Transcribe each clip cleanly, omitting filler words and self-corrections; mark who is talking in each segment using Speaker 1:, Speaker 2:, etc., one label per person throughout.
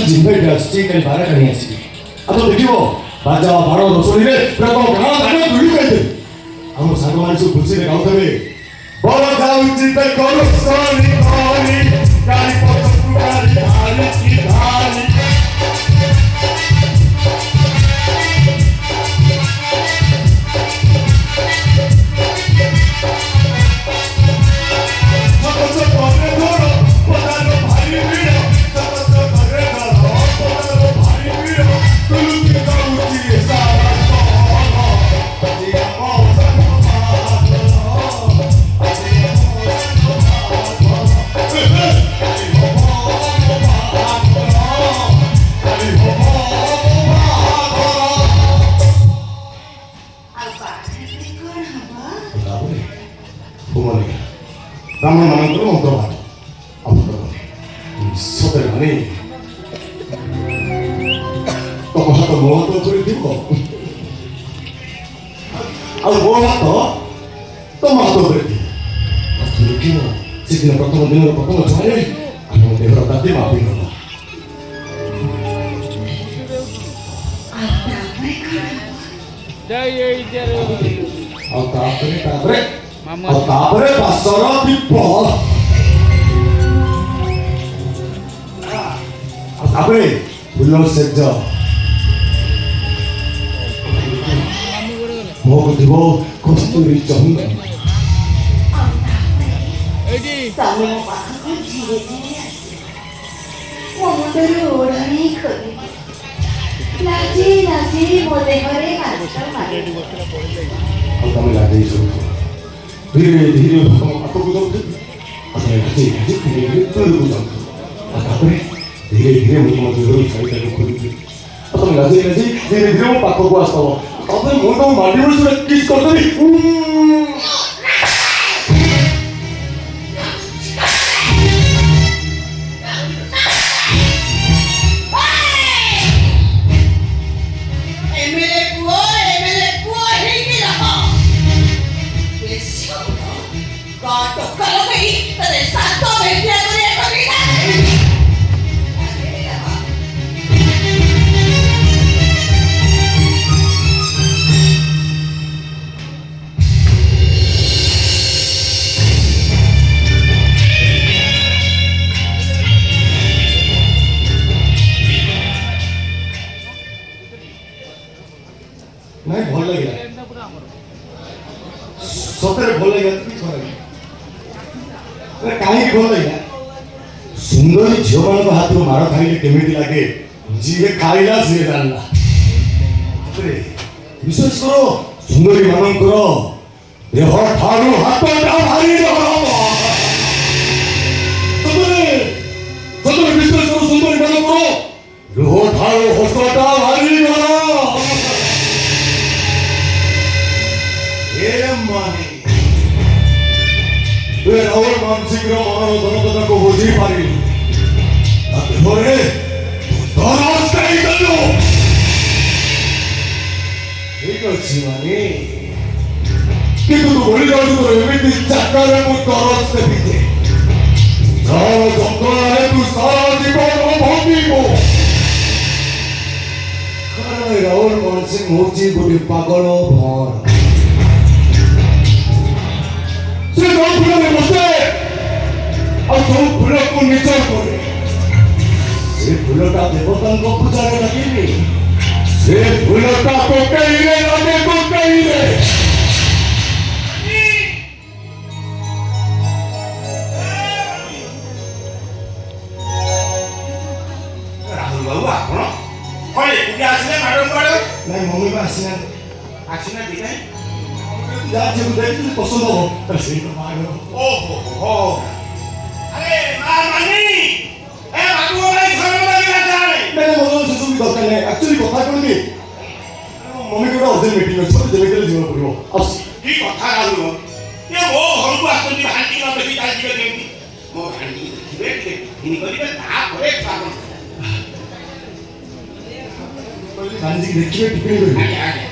Speaker 1: जिम्मेदार आसछि कल 12 कहीं आसी अब देखिबो बाजा बारो रसोई रे पूरा को गाना गाना दुई कहते हम सागो मान सब खुशी रे गाउतबे बोलो जाउछि त करो सोनी सोनी गाड़ी पछु गाड़ी धारी की धारी ब्राह्मण मानकर मंत्रवाद सतरे माने तुम हाथ मो हाथ उपरे थी मो हाथ तुम हाथ उपरे थी देखिए से दिन प्रथम दिन प्रथम छाई आम देहर ताती मापी गला तापरे बासर दीप तापरे फूल सेज मो दिव कस्तूरी चंदन
Speaker 2: तमे मो पाखको धीरे धीरे आसी मो मुंडरे ओढ़णी खोली लाजी लाजी मो देहरे हाथ मारे
Speaker 1: तमे लागे धीरे धीरे हम आपको जाते अपने घाटे घाटे धीरे धीरे तोड़ को जाते तापरे धीरे धीरे मुझे मजदूर साइड को खोली तुम लाजे लाजे धीरे धीरे वो पाखो को आसो तबे मुंडो माडी से किस करते नहीं भल लगे सतरे भल लगे कहीं भल लगे सुंदरी झील मान हाथ माड़ खाइले केमी लगे जी खाइला सी जानला विशेष करो सुंदरी मानकर देह ठारू हाथ भारी विशेष करो सुंदरी मानकर देह ठारू हसटा भारी और मानसिक मन जनता को बुझी पारि ठीक अच्छी मानी किंतु तू भूली जाऊ तो एमती चाकारे मु तरस देबी जंगल तू सारा जीवन भोगिबो राहुल मानसिक होची गोटे पागल भर से जो फूल में बसे और जो फूल को निचर करे से फूलटा देवता को पूजा रे लगी से फूलटा को कहिले लगे को कहिले राहुल बाबू आपण कोले पूजा आसले मैडम कोले नहीं मम्मी बा आसीना दिखाई जा जे देख पसंद हो तर सही तो मार ओहो अरे मां मानी ए बाबू भाई घर में लगी जाए मैंने बोलो से सुन दरकार नहीं एक्चुअली कथा कोन की मम्मी को अर्जेंट मीटिंग है सब जेबे के जीवन पड़ियो अब की कथा राहुल ये वो घर को आसती हांडी न देखि जाई दिबे केमती मो हांडी देखिबे इन करिबे ता करे काम हांडी देखिबे टिपिनी करिबे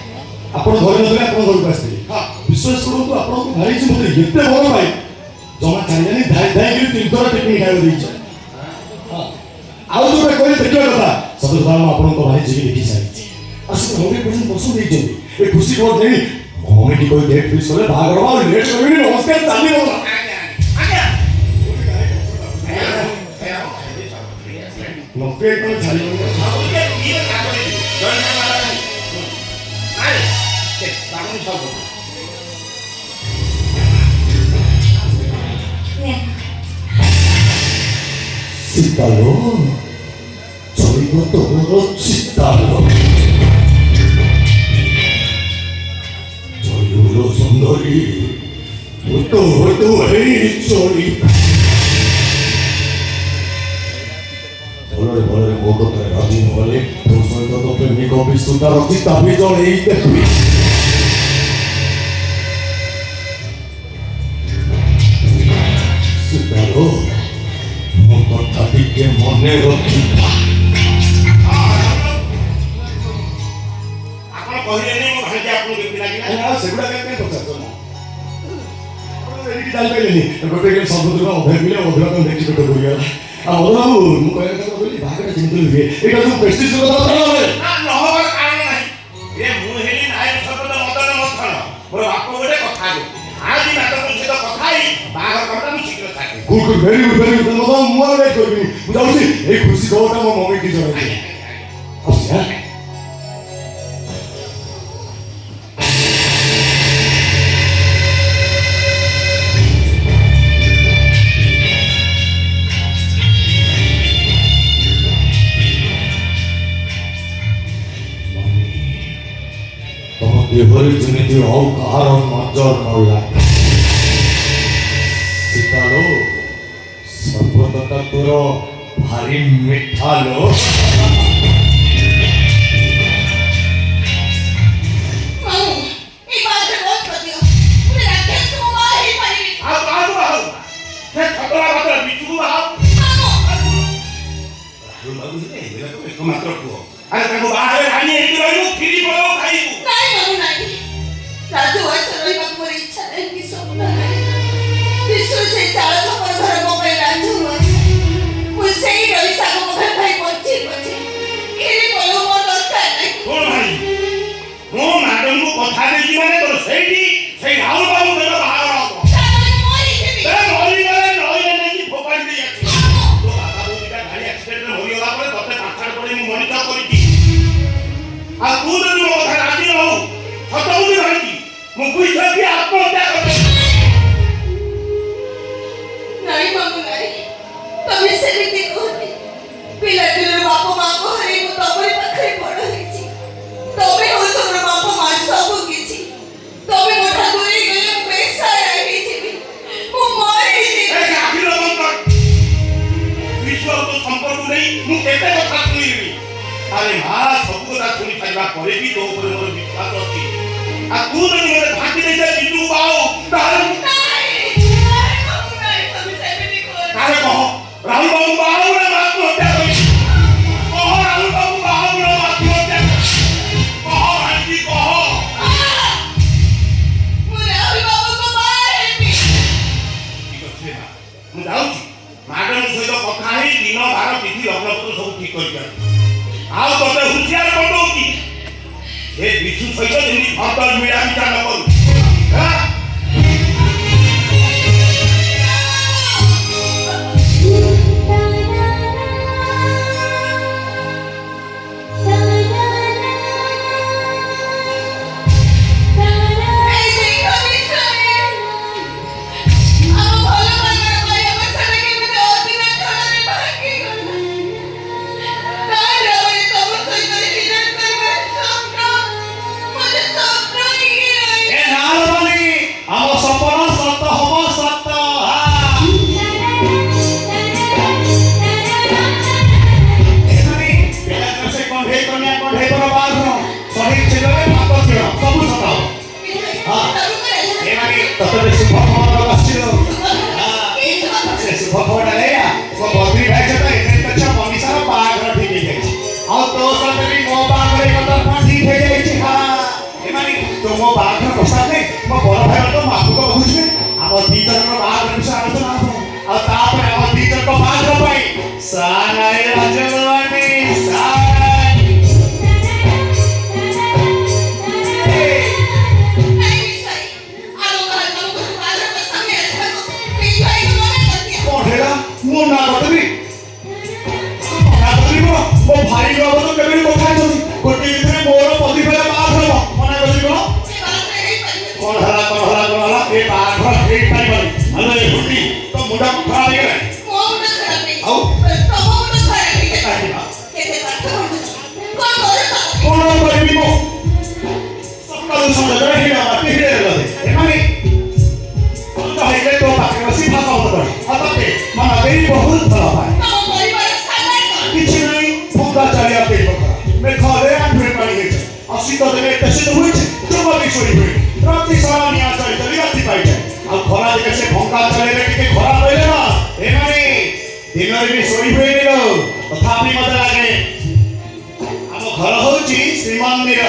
Speaker 1: आपण घर नथले आपण घर को आस्ते विश्वास करू तो आपण को भारी से मते एते भल भाई जमा छानी धाई धाई के तीन थोड़ा टेक्निक खाइ दै छ हां आउ तो कोई देखियो कथा ସର୍ବଦା ଆପଣଙ୍କ ଭାଇ ଯିବି ଦେଖି ସାରିଛି ଆସିଲେ 100% ପସନ୍ଦ ହେଇଛନ୍ତି ଏ ଖୁସି ଖବର ଦେଇ ମମି ଟି କହି ଡେଟ୍ ଫିକ୍ସ କଲେ ବାହାଘର ହବ ଲେଟ୍ କରିବେନି ନମସ୍କାର ଚାଲିବ ନବେ କ'ଣ ଚାଲିବ ଶୀତାଲ ଚଳିବ ତମର ଶୀତାଲ ଚଳିବ ସୁନ୍ଦରୀ ତୋ ହେଇ ଚଳି ଭଲରେ ଭଲରେ ମୋ କଥାରେ ରାଜି ନହେଲେ ତୋ ସହିତ ତ ପ୍ରେମିକ ବିଶ୍ୱତାର ଚିତା ବି ଜଳେଇ ଦେବି ଶୀତାଲ ମୋ କଥା ଟିକେ ମନେ ରଖିବା
Speaker 3: ଆପଣ କହିଲେନି ମୋ ଭାଇଟି ଆପଣଙ୍କୁ କେମିତି ଲାଗିଲା
Speaker 1: ସେଗୁଡ଼ା କେମିତି ପଚାରୁଛ ଜାଣିପାରିଲେନି ଗୋଟେ ସବୁଦିନ ଅଭୟ ମିଳେ ଅଭୟ ଦେଖି ଗୋଟେ କରିଗଲା ଆଉ ବାବୁ ମୁଁ କହିବା କଥା କହିଲି ବାହାଘର ଯେମିତି ହୁଏ ଏଇଟା ସବୁ ପ୍ରେଷ୍ଟିଜ୍ କଥା
Speaker 3: ନହବାର କାରଣ ନାହିଁ ଏ ମୁଁ ହେଲି ନାୟକ ସର୍ବତ ମଦନ ମଥନ ମୋର ବାପ ଗୋଟେ କଥା ଆଜି ନାଟକ ସହିତ କଥା ହେଇ ବାହାଘର କଥା ମୁଁ ଶୀଘ୍ର ଛାଡିବି
Speaker 1: ଗୁଡ୍ ଭେରି ଗୁଡ୍ ମୁଁ ଆଉ ଲେଟ୍ କରିବିନି ମୁଁ ଯାଉଛି ଏଇ ଖୁସି ଖବରଟା ମୋ ମମିକି ଜଣାଇବି ଆସିଆ ଏଭଳି ଯେମିତି ଆଉ କାହାର ନଜର ନ ଲାଗେ ଶୀତାଲୋ ସର୍ବତଟା ତୋର ଭାରି ମିଠା ଲୋ
Speaker 3: ମାତ୍ର କୁହ ଆରେ ତାଙ୍କୁ ବାହାରେ ଭାଇ ହେଇକି ରହିବୁ ଫିରି ପଳଉ ଖାଇବୁ
Speaker 2: ରାଜୁ ବୟସ ରହିବାକୁ ମୋର ଇଚ୍ଛା ନାହିଁ କି ସ୍ୱପ୍ନ ନାହିଁ ବିଶ୍ୱ ସେଇ ଚାଳ ଛପର ଘର ମୋ ପାଇଁ ରାଜୁ ବୟସ ମୁଁ ସେଇ ରହି ଶାଗ ପଖାଳ ଖାଇ ବଞ୍ଚି କ୍ଷୀରି ପଳଉ ମୋର ଦରକାର ନାହିଁ
Speaker 3: କଣ ଭାଇ ମୁଁ ମ୍ୟାଡମକୁ କଥା ଦେଇଛି ମାନେ ତୋର ସେଇଠି ସେଇ ରାହୁଲ ବାବୁ ତୋର ବାହାଘର ହବ ମରିଗଲେ ନଈରେ ନେଇକି ଫୋପାଡ଼ି ଦେଇ ଆସିବ ତୋ ବାପା ବୋଉ ଦିଟା ଗାଡ଼ି ଆକ୍ସିଡେଣ୍ଟରେ ମରିଗଲା ପରେ ତତେ ପାଠଶାଠ ପଢ଼ି ମୁଁ ମଣିଷ କରିଛି ଆଉ ତୁ ଯଦି ମୋ କଥା ରାଜି ନ ହଉ ସତ ବୋଲି ଭାବିଛି ମୁଁ ବୁଝିବି ଆତ୍ମହତ୍ୟା କରିବି
Speaker 2: ନାଇଁ ମାମୁ ନାଇଁ ତମେ ସେମିତି କୁହନି ପିଲାଦିନର ବାପ ମାଆଙ୍କ ହରେଇ ମୁଁ ତମରି ପାଖରେ ବଡ଼ ହେଇଛି ତମେ ହଉଛ ମୋର ବାପ ମା ସବୁ କିଛି ତମେ ମୋ ଠାରୁ ଦୂରେଇ ଗଲେ ମୁଁ ବେସାରା ହେଇଯିବି ମୁଁ ମରିଯିବି
Speaker 3: ବିଶ୍ୱ ତୋ ସମ୍ପର୍କ ନେଇ ମୁଁ କେତେ କଥା ଶୁଣିବି ଆରେ ମା ସବୁ କଥା ଶୁଣି ସାରିବା ପରେ ବି ତୋ ଉପରେ ମୋର ବିଶ୍ୱାସ ଅଛି ଆଉ ତୁ ଯଦି ମୋତେ ଭାଙ୍ଗି ଦେଇଛେ ବିଜୁ ବାବୁ ତାହେଲେ ତାହେଲେ କହ ରାହୁଲ ବାବୁ ବାହାଘର ଆତ୍ମହତ୍ୟା କରି କହ ରାହୁଲ ବାବୁ ବାହାଘର ଆତ୍ମହତ୍ୟା କହ ଭାଇଜି କହ ଠିକ ଅଛି ମା ମୁଁ ଯାଉଛି ମ୍ୟାଡମ ସହିତ କଥା ହେଇ ଦିନ ବାର ତିଥି ଲଗ୍ନ ସବୁ ଠିକ କରିପାରିବି ଆଉ ତତେ ହୁସିଆର କରିଦଉଛି ଏ ବିଶୁ ସହିତ ଯେମିତି ଭର୍ତ୍ତର ମିଳାମିଶା ନ କରୁ ମୋ ବାହାଘର ପ୍ରସ୍ତାବ ନେଇ ମୋ ବଡ଼ ଭାଇ ତ ମାପୁକ କହୁଛି ଆମ ଦି ଜଣଙ୍କ ବାହାଘର ବିଷୟ ଆଲୋଚନା ହବ ଆଉ ତାପରେ ଆମ ଦି ଜଣଙ୍କ ବାହାଘର ପାଇଁ ସାନାଇ ରାଜବାଣୀ
Speaker 1: ମୋ ଭାଇ ବାବୁ ତ କେବେ କଥା ହେଇଛନ୍ତି ଗୋଟିଏ ଭିତରେ ମୋର ପଦିପରେ ବାହାଘର ମନା କରିବି କଣ କଣ ହେଲା ଏ ବାହାଘର ହେଇପାରିବନି ଆଲୋ ଏ ବୁଢୀ ତ ମୁଣ୍ଡ ଖରାପ ହେଇଗଲା ଆଉ କଣ କରିବି ମୁଁ ସକାଳୁ ସଞ୍ଜ ହେଇଗଲା ରାତି ହେଇଗଲା ଏମାନେ ହେଇଗଲେ ତୋ ପାଖରେ ବସି ଭାତ କରି ତତେ ମନ ଦେଇ ବହୁତ ଭଲ ପାଏ କିଛି ନାହିଁ ଭଙ୍ଗା ଚାଲିବା ପାଇଁ ମେଘରେ ଆଣ୍ଠୁଏ ପାଣି ହେଇছে ଆଉ ଶୀତ ଦିନେ ଏତେ ଶୀତ ହୁଏছে ଜମା ବି ଶୋଇ ହୁଏ ରାତି ସାରା ନିଆଁ ଚାଲି ଚାଲି ରାତି ପାଇଯାଏ ଆଉ ଖରା ଦିନେ ସେ ଭଙ୍ଗା ଚାଲିଲେ ଟିକେ ଖରାପ ରହିଲେ ନା ଏମାନେ ଦିନରେ ବି ଶୋଇ ହୁଏନି ଲୋ ତଥାପି ମତେ ଲାଗେ ଆମ ଘର ହଉଛି ଶ୍ରୀମନ୍ଦିର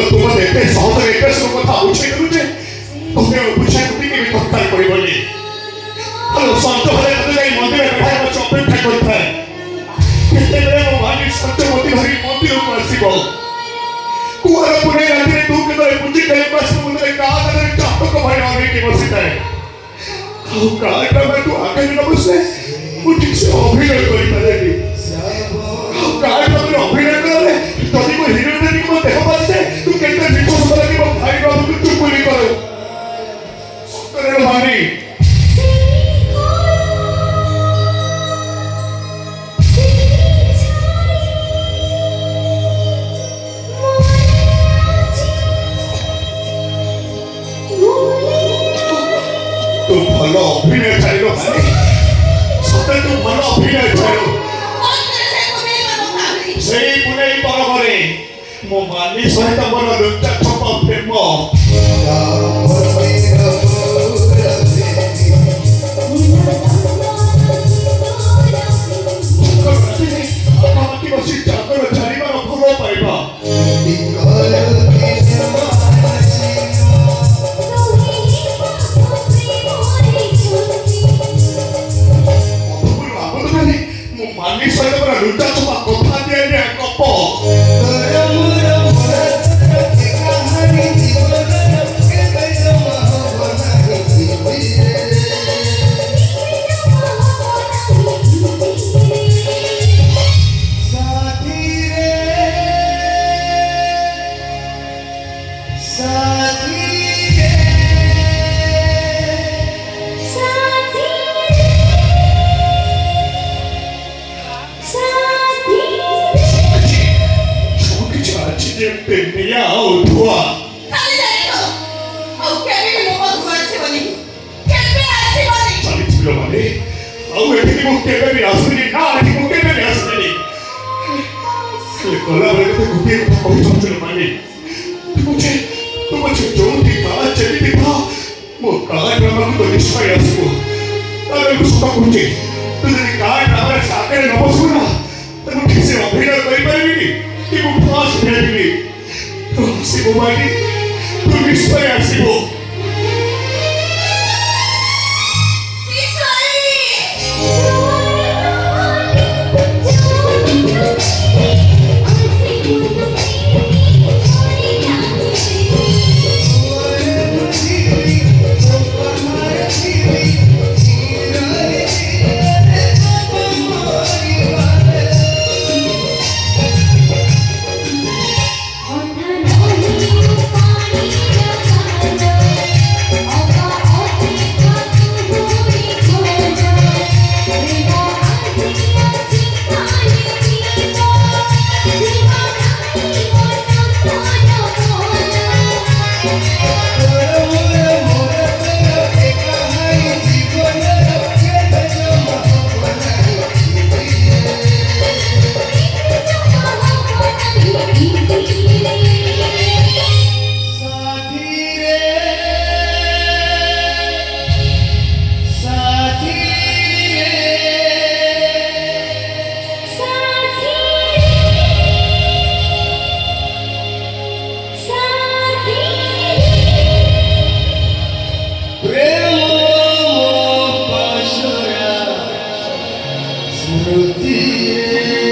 Speaker 1: तुम एते सहज एते सब कथा बुझे जे तुमे बुझे कुटी के तत्काल पड़िबनी हेलो संत भले मते जाई मंदिर बैठा बच्चा अपेक्षा करथाय केते बेले मो भाई सत्यवती धरी मंदिर को आसीबो कुआर पुणे राती तू के तो बुझी के पास मुझे का करे चाप को भाई आगे की बसिता है हाउ का मैं तू आगे न बसे मुझे से अभिनय करि पारेनी हाउ का मैं अभिनय करे तभी को हीरो ने को देख पाछे तू केते विश्वास करे कि भाई बाबू को चुप नहीं करो सतरे भाई तू भलो अभिनय चाहिए भाई सते तू भलो अभिनय चाहिए সেই পুনেই পরবরে মো মানি সহিত মোর লুচা ছপ প্রেম বসি চাকর জানিবার ভাল পাইবা মো মানি সহিত মোর লুচা ছপ কথা দিয়ে কপ ମାଟି ତୁ ନିଶ୍ଚୟ ଆସିବୁ। Smoothie.